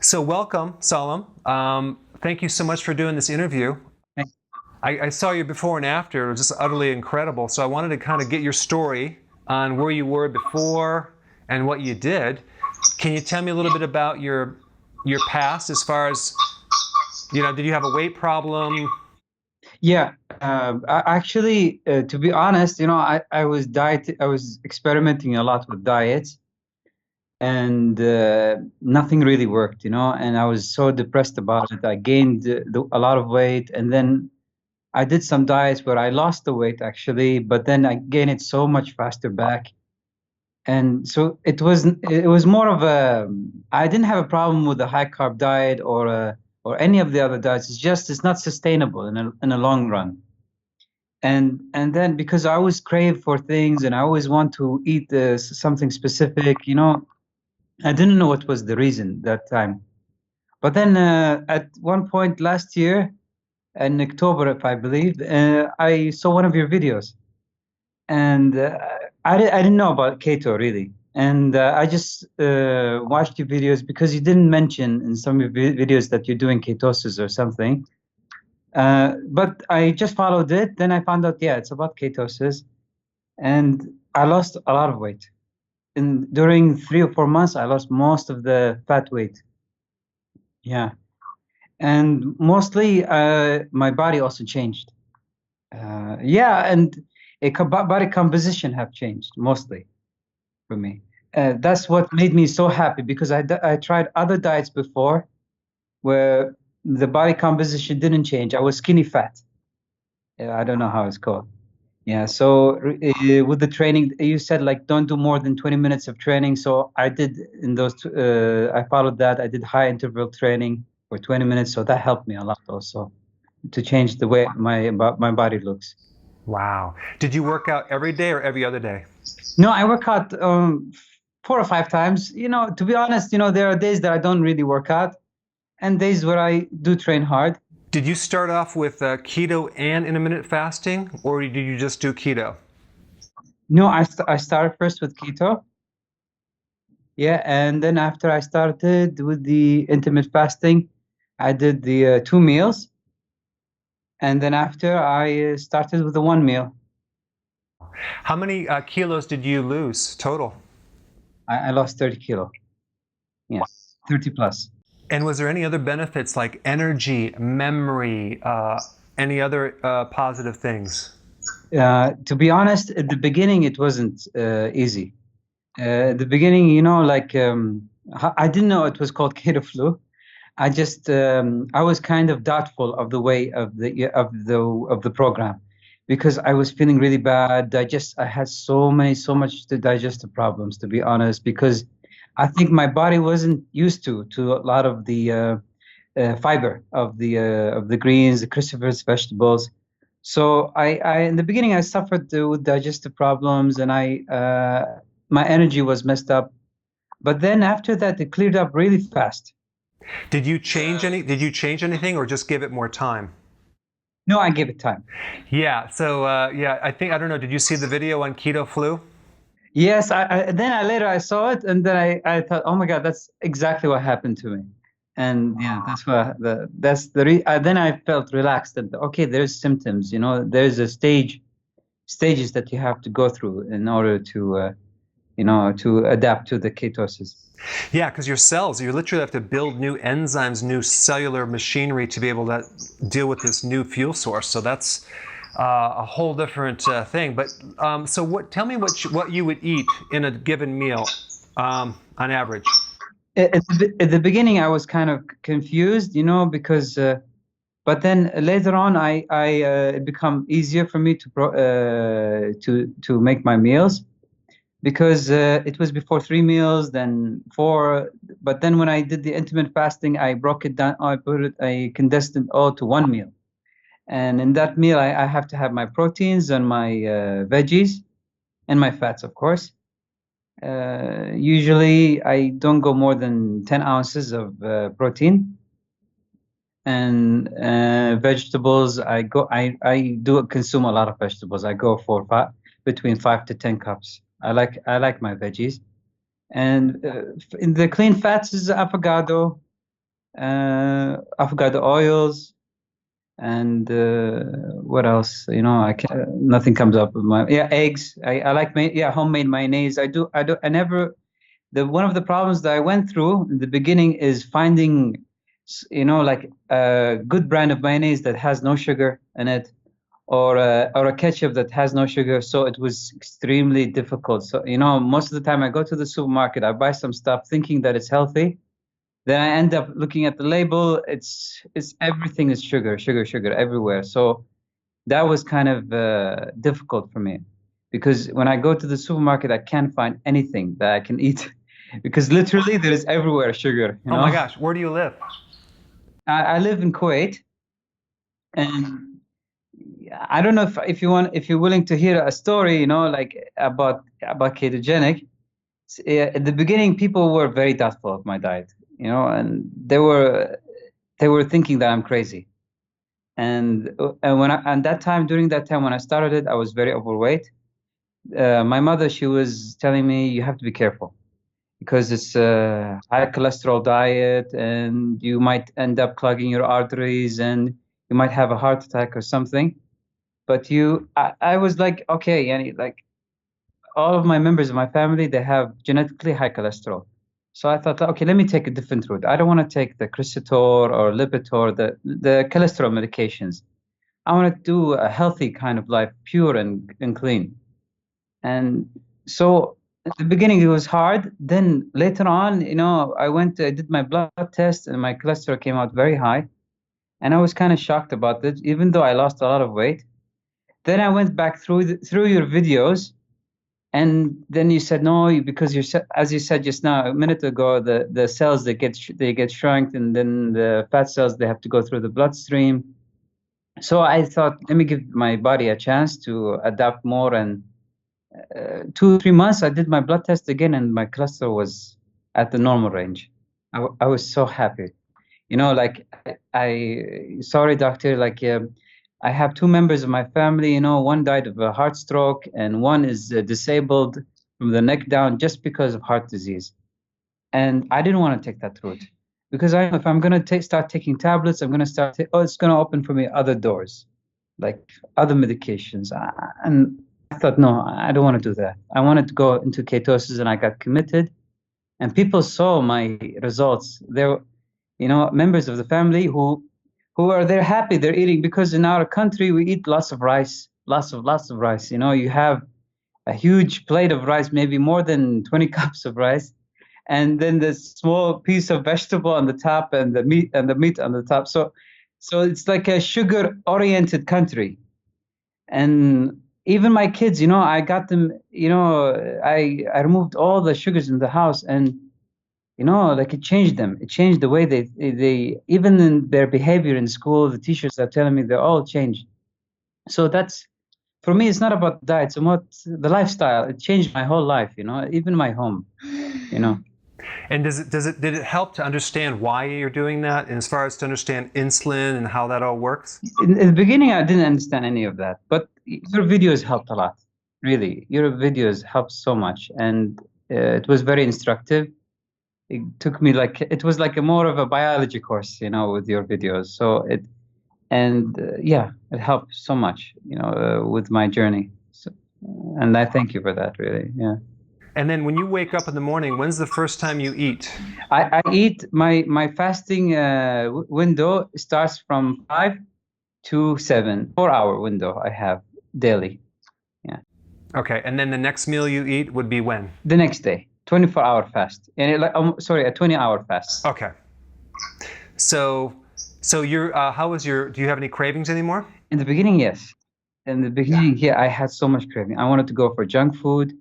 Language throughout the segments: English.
So welcome, Salem. Thank you so much for doing this interview. Thank- I saw you before and after. It was just utterly incredible. So I wanted to kind of get your story on where you were before and what you did. Can you tell me a little bit about your past as far as, did you have a weight problem? Yeah, actually, to be honest, I was experimenting a lot with diets, and nothing really worked, and I was so depressed about it. I gained a lot of weight, and then I did some diets where I lost the weight actually, but then I gained it so much faster back. And so it was more of a I didn't have a problem with the high carb diet or any of the other diets. It's not sustainable in a long run. And then because I always crave for things and I always want to eat something specific, I didn't know what was the reason that time. But then at one point last year in October, if I believe, I saw one of your videos, and I didn't know about keto really, and I just watched your videos because you didn't mention in some of your videos that you're doing ketosis or something. But I just followed it. Then I found out, yeah, it's about ketosis, and I lost a lot of weight. And during 3 or 4 months, I lost most of the fat weight. Yeah, and mostly my body also changed. Yeah, and body composition have changed mostly for me. That's what made me so happy because I tried other diets before where the body composition didn't change. I was skinny fat. I don't know how it's called. Yeah. So with the training, you said like don't do more than 20 minutes of training. So I did in I followed that. I did high interval training for 20 minutes. So that helped me a lot also to change the way my body looks. Wow. Did you work out every day or every other day? No, I work out 4 or 5 times. To be honest, there are days that I don't really work out and days where I do train hard. Did you start off with keto and intermittent fasting, or did you just do keto? No, I started first with keto. Yeah, and then after I started with the intermittent fasting, I did the 2 meals, and then after I started with the one meal. How many kilos did you lose total? I lost 30 kilo. Yeah, 30 plus. And was there any other benefits like energy, memory, any other positive things? To be honest, at the beginning it wasn't easy. At the beginning, like I didn't know it was called keto flu. I was kind of doubtful of the way of the program because I was feeling really bad. I had so much digestive problems, to be honest, because I think my body wasn't used to a lot of the fiber of the greens, the cruciferous vegetables. So in the beginning I suffered with digestive problems, and my energy was messed up. But then after that, it cleared up really fast. Did you change anything, or just give it more time? No, I gave it time. Yeah. So yeah, I don't know. Did you see the video on keto flu? Yes, then I later I saw it, and then I thought, oh my God, that's exactly what happened to me. And yeah, then I felt relaxed that okay, there's symptoms, there's stages that you have to go through in order to adapt to the ketosis. Yeah, because your cells, you literally have to build new enzymes, new cellular machinery to be able to deal with this new fuel source. So that's a whole different thing. But so Tell me what you would eat in a given meal on average. At the beginning, I was kind of confused, because but then later on, it become easier for me to make my meals because it was before 3 meals, then four. But then when I did the intermittent fasting, I broke it down. I condensed it all to one meal. And in that meal, I have to have my proteins and my veggies and my fats, of course. Usually, I don't go more than 10 ounces of protein and vegetables. I do consume a lot of vegetables. I go for between 5 to 10 cups. I like my veggies, and in the clean fats is avocado, avocado oils, and what else? Nothing comes up with my, yeah, eggs. I like homemade mayonnaise. I never, one of the problems that I went through in the beginning is finding, like a good brand of mayonnaise that has no sugar in it, or a ketchup that has no sugar. So it was extremely difficult. So, most of the time I go to the supermarket, I buy some stuff thinking that it's healthy. Then I end up looking at the label. It's everything is sugar, sugar, sugar everywhere. So that was kind of difficult for me, because when I go to the supermarket, I can't find anything that I can eat because literally there is everywhere sugar. Oh my gosh, where do you live? I live in Kuwait, and I don't know if you're willing to hear a story, like about ketogenic. At the beginning, people were very doubtful of my diet, and they were thinking that I'm crazy. And that time, during that time when I started it, I was very overweight. My mother, she was telling me, you have to be careful because it's a high cholesterol diet, and you might end up clogging your arteries, and you might have a heart attack or something. But I was like, okay, and like all of my members of my family, they have genetically high cholesterol. So I thought, okay, let me take a different route. I don't want to take the Crissator or Lipitor, the cholesterol medications. I want to do a healthy kind of life, pure and clean. And so at the beginning it was hard. Then later on, I did my blood test, and my cholesterol came out very high. And I was kind of shocked about it, even though I lost a lot of weight. Then I went back through your videos, and then you said no, because as you said just now a minute ago, the cells they get shrunk, and then the fat cells, they have to go through the bloodstream. So I thought, let me give my body a chance to adapt more. And 2 3 months, I did my blood test again, and my cholesterol was at the normal range. I was so happy. Like sorry, doctor, like I have two members of my family. One died of a heart stroke, and one is disabled from the neck down just because of heart disease. And I didn't want to take that route, because I know if I'm going to start taking tablets, I'm going to it's going to open for me other doors, like other medications. And I thought, no, I don't want to do that. I wanted to go into ketosis, and I got committed. And people saw my results. There, members of the family they're happy, they're eating, because in our country we eat lots of rice, lots of rice. You have a huge plate of rice, maybe more than 20 cups of rice, and then this small piece of vegetable on the top, and the meat on the top. So it's like a sugar oriented country. And even my kids, I got them, I removed all the sugars in the house, and like it changed them. It changed the way they even in their behavior in school. The teachers are telling me they're all changed. So that's, for me, it's not about diet, it's about the lifestyle. It changed my whole life, even my home, And did it help to understand why you're doing that, and as far as to understand insulin and how that all works? In the beginning, I didn't understand any of that, but your videos helped a lot. Really, your videos helped so much, and it was very instructive. It took me it was like a more of a biology course, with your videos. So it helped so much, with my journey. So, and I thank you for that, really. Yeah. And then when you wake up in the morning, when's the first time you eat? I eat, my fasting window starts from 5 to 7, 4 hour window I have daily. Yeah. Okay, and then the next meal you eat would be when? The next day, 24-hour fast. And a 20-hour fast. Okay. So you're do you have any cravings anymore? In the beginning, yes. In the beginning, yeah, I had so much craving. I wanted to go for junk food,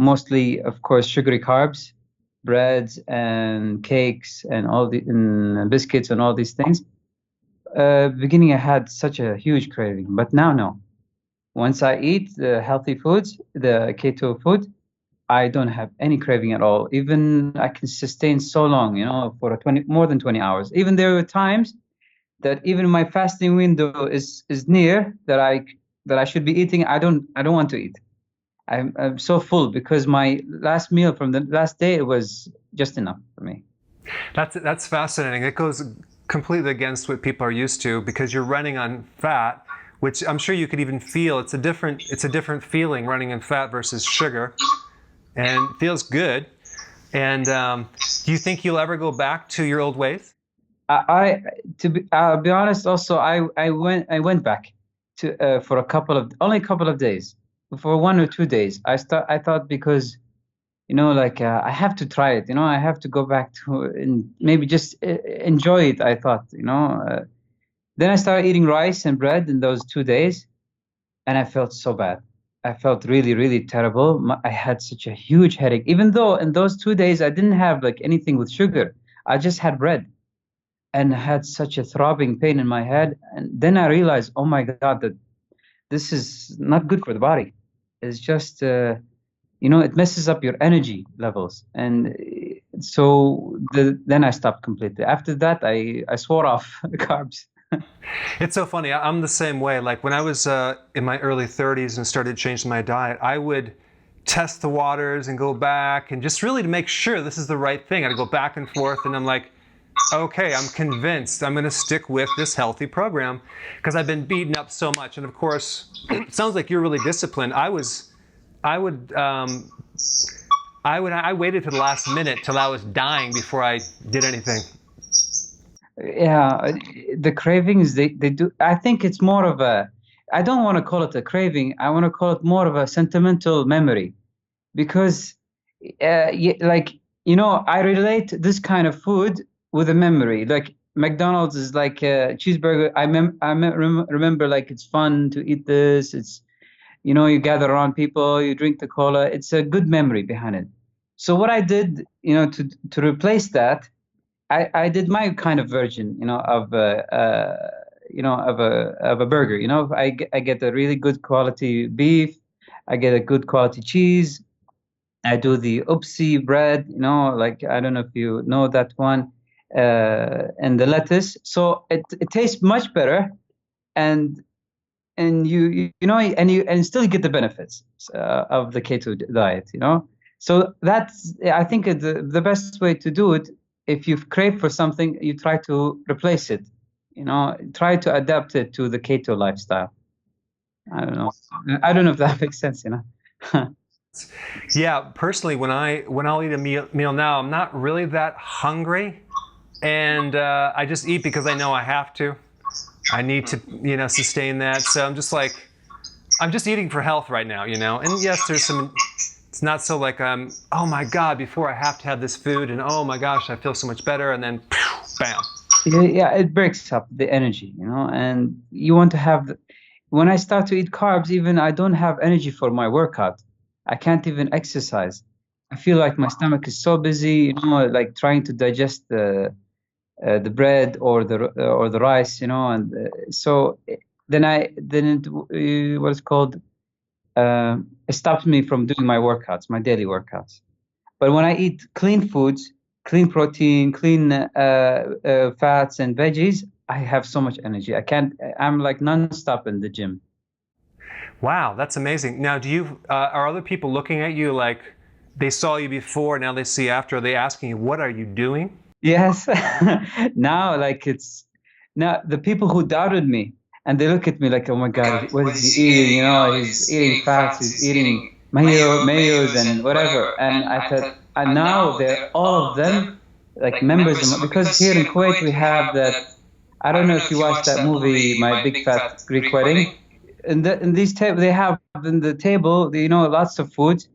mostly, of course, sugary carbs, breads and cakes, and and biscuits and all these things. Beginning, I had such a huge craving, but now, no. Once I eat the healthy foods, the keto food, I don't have any craving at all. Even I can sustain so long, for more than 20 hours. Even there were times that even my fasting window is near that I should be eating. I don't want to eat. I'm so full because my last meal from the last day, it was just enough for me. That's fascinating. It goes completely against what people are used to because you're running on fat, which I'm sure you could even feel. It's a different feeling running on fat versus sugar, and it feels good. And do you think you'll ever go back to your old ways? I'll be honest. Also, I went back to for only a couple of days, for 1 or 2 days. I thought because like I have to try it. I have to go back to and maybe just enjoy it. I thought. Then I started eating rice and bread in those 2 days, and I felt so bad. I felt really, really terrible. I had such a huge headache, even though in those 2 days I didn't have like anything with sugar. I just had bread and had such a throbbing pain in my head. And then I realized, oh my God, that this is not good for the body. It's just, it messes up your energy levels. And then I stopped completely. After that, I swore off carbs. It's so funny. I'm the same way. Like when I was in my early 30s and started changing my diet, I would test the waters and go back and just really to make sure this is the right thing. I'd go back and forth, and I'm like, okay, I'm convinced I'm going to stick with this healthy program because I've been beaten up so much. And of course, it sounds like you're really disciplined. I waited to the last minute till I was dying before I did anything. Yeah, the cravings, they do. I think it's more of I don't want to call it a craving. I want to call it more of a sentimental memory because, like, I relate this kind of food with a memory. Like McDonald's is like a cheeseburger. Remember, like, it's fun to eat this. It's, you gather around people, you drink the cola. It's a good memory behind it. So what I did, to replace that, I did my kind of version, of a burger. I get a really good quality beef, I get a good quality cheese. I do the oopsie bread, like I don't know if you know that one, and the lettuce. So it tastes much better, and and still get the benefits of the keto diet. So that's, I think, the best way to do it. If you crave for something, you try to replace it. Try to adapt it to the keto lifestyle. I don't know. I don't know if that makes sense. Yeah, personally, when I'll eat a meal now, I'm not really that hungry, and I just eat because I know I have to. I need to, sustain that. So I'm just eating for health right now. And yes, there's some. It's not so like oh my God, before I have to have this food, and oh my gosh, I feel so much better, and then, bam. Yeah, it breaks up the energy, and you want to have. When I start to eat carbs, even I don't have energy for my workout. I can't even exercise. I feel like my stomach is so busy, like trying to digest the bread or the rice, and so what is called, it stops me from doing my workouts, my daily workouts. But when I eat clean foods, clean protein, clean fats and veggies, I have so much energy. I'm like nonstop in the gym. Wow, that's amazing. Now, are other people looking at you like they saw you before, now they see after? Are they asking you, what are you doing? Yes. Now, now the people who doubted me, and they look at me like, oh my God, what is he eating? He's eating fats, he's eating mayos and whatever. And I thought, and now they're all of them like members because here in Kuwait we have that. I don't know if you watched that movie, My Big Fat Greek Wedding. In these they have in the table, lots of food,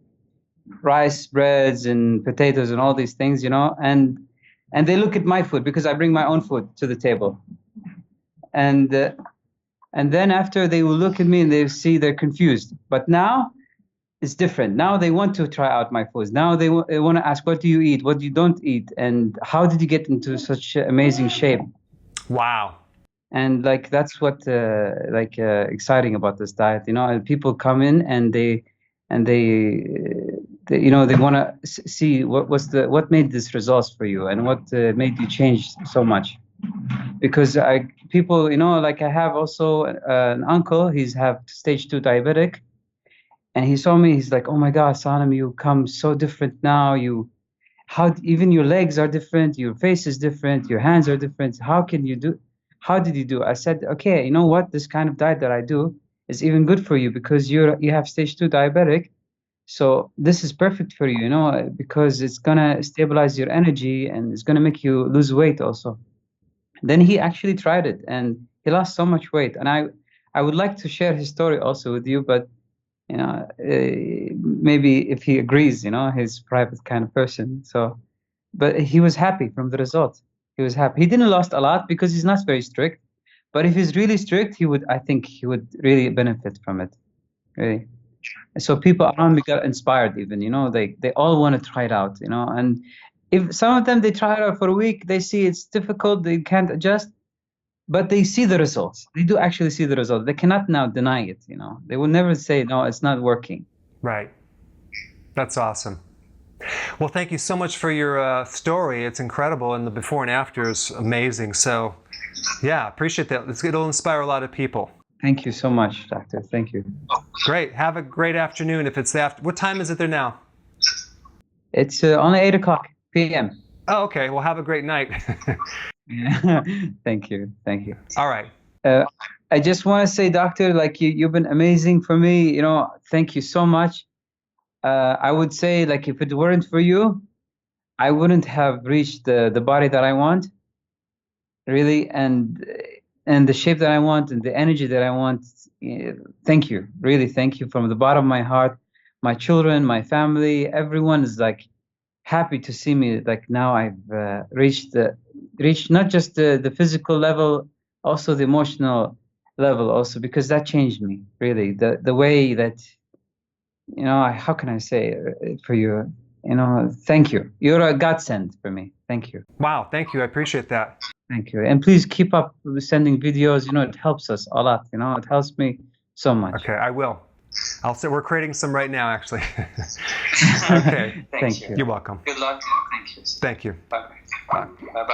rice, breads, and potatoes, and all these things, and they look at my food because I bring my own food to the table, and then after they will look at me and they're confused. But now it's different. Now they want to try out my foods. Now they want to ask, what do you eat? What you don't eat? And how did you get into such amazing shape? Wow. And like that's what exciting about this diet, and people come in and they want to see what made this results for you and what made you change so much. Because people, like I have also an uncle, he's have stage 2 diabetic, and he saw me, he's like, oh my God, Salem, you come so different now. even your legs are different, your face is different, your hands are different. How did you do? I said, okay, you know what? This kind of diet that I do is even good for you because you have stage 2 diabetic. So this is perfect for you, because it's gonna stabilize your energy and it's gonna make you lose weight also. Then he actually tried it and he lost so much weight. And I would like to share his story also with you, but maybe if he agrees, he's a private kind of person. So, but he was happy from the result. He was happy. He didn't lost a lot because he's not very strict. But if he's really strict, I think he would really benefit from it. Really. So people around me got inspired even, they all want to try it out, and if some of them, they try it out for a week, they see it's difficult, they can't adjust, but they see the results. They do actually see the results. They cannot now deny it, they will never say, no, it's not working. Right. That's awesome. Well, thank you so much for your story. It's incredible, and the before and after is amazing. So yeah, appreciate that. It'll inspire a lot of people. Thank you so much, Doctor. Thank you. Great. Have a great afternoon. If it's what time is it there now? It's only 8:00 p.m. Oh, okay. Well, have a great night. Thank you. Thank you. All right. I just want to say, Doctor, like you've been amazing for me. Thank you so much. I would say, like, if it weren't for you, I wouldn't have reached the body that I want, really, and the shape that I want and the energy that I want. Thank you. Really, thank you from the bottom of my heart. My children, my family, everyone is like happy to see me. Like now I've reached not just the physical level, also the emotional level also, because that changed me, really. The way that, how can I say it for you? Thank you. You're a godsend for me. Thank you. Wow. Thank you. I appreciate that. Thank you. And please keep up sending videos. It helps us a lot. It helps me so much. Okay, I will. I'll say we're creating some right now, actually. Okay. Thank you. You're welcome. Good luck. Thank you. Thank you. Bye. Bye. Bye.